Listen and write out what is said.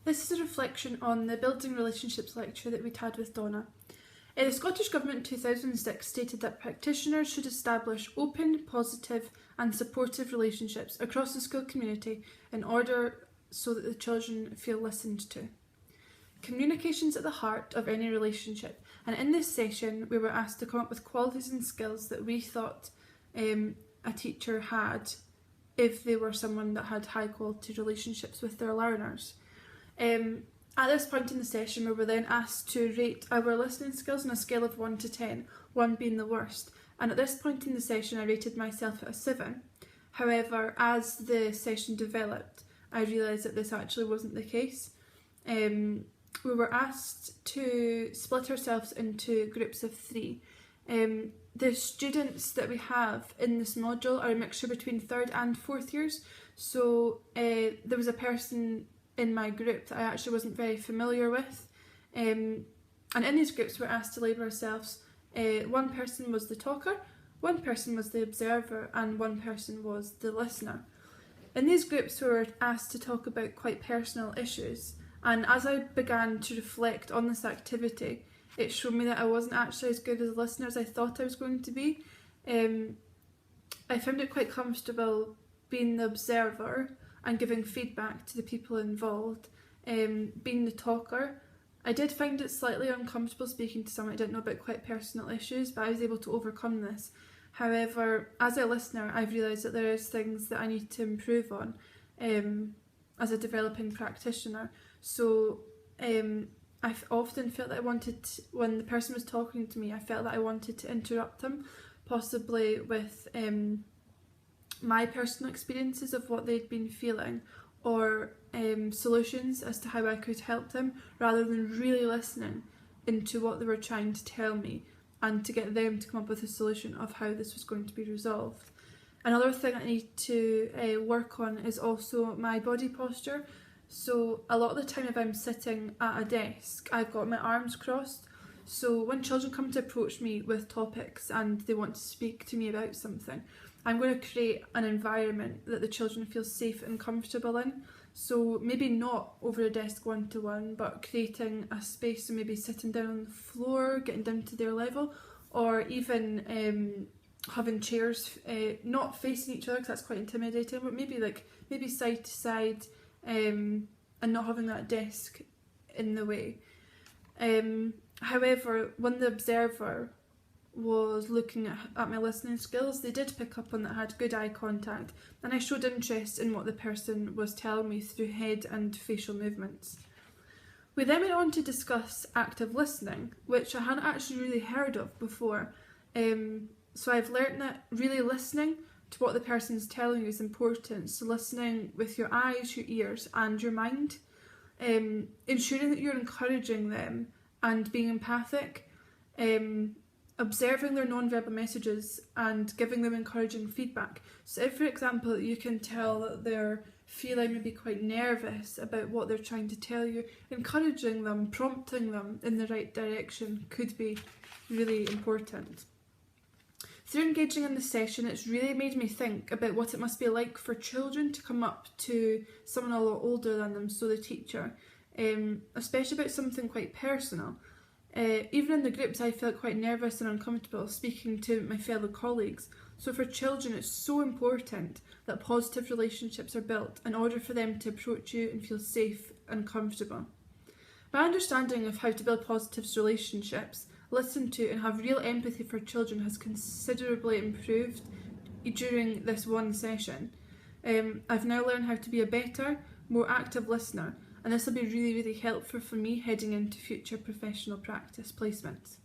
This is a reflection on the Building Relationships lecture that we'd had with Donna. The Scottish Government in 2006 stated that practitioners should establish open, positive and supportive relationships across the school community in order so that the children feel listened to. Communication is at the heart of any relationship, and in this session we were asked to come up with qualities and skills that we thought a teacher had if they were someone that had high quality relationships with their learners. At this point in the session we were then asked to rate our listening skills on a scale of 1 to 10, 1 being the worst, and at this point in the session I rated myself at a 7. However, as the session developed I realised that this actually wasn't the case. We were asked to split ourselves into groups of 3. The students that we have in this module are a mixture between 3rd and 4th years, so there was a person in my group that I actually wasn't very familiar with, and in these groups we were asked to label ourselves. One person was the talker, one person was the observer and one person was the listener. In these groups we were asked to talk about quite personal issues, and as I began to reflect on this activity it showed me that I wasn't actually as good as a listener as I thought I was going to be. I found it quite comfortable being the observer and giving feedback to the people involved. Being the talker, I did find it slightly uncomfortable speaking to someone I didn't know about quite personal issues, but I was able to overcome this. However, as a listener I've realised that there is things that I need to improve on as a developing practitioner. So I've often felt that I wanted to, when the person was talking to me, I felt that I wanted to interrupt them, possibly with my personal experiences of what they'd been feeling, or solutions as to how I could help them, rather than really listening into what they were trying to tell me and to get them to come up with a solution of how this was going to be resolved. Another thing I need to work on is also my body posture. So a lot of the time if I'm sitting at a desk I've got my arms crossed, so when children come to approach me with topics and they want to speak to me about something, I'm going to create an environment that the children feel safe and comfortable in. So maybe not over a desk one-to-one, but creating a space, so maybe sitting down on the floor, getting down to their level, or even having chairs not facing each other because that's quite intimidating, but maybe side to side, and not having that desk in the way. However, when the observer was looking at my listening skills, they did pick up on that I had good eye contact, and I showed interest in what the person was telling me through head and facial movements. We then went on to discuss active listening, which I hadn't actually really heard of before. So I've learnt that really listening to what the person is telling you is important. So listening with your eyes, your ears and your mind, ensuring that you're encouraging them and being empathic, observing their non-verbal messages and giving them encouraging feedback. So if, for example, you can tell that they're feeling maybe quite nervous about what they're trying to tell you, encouraging them, prompting them in the right direction could be really important. Through engaging in this session, it's really made me think about what it must be like for children to come up to someone a lot older than them, so the teacher, especially about something quite personal. Even in the groups I felt quite nervous and uncomfortable speaking to my fellow colleagues. So for children it's so important that positive relationships are built in order for them to approach you and feel safe and comfortable. My understanding of how to build positive relationships, listen to and have real empathy for children has considerably improved during this one session. I've now learned how to be a better, more active listener, and this will be really helpful for me heading into future professional practice placements.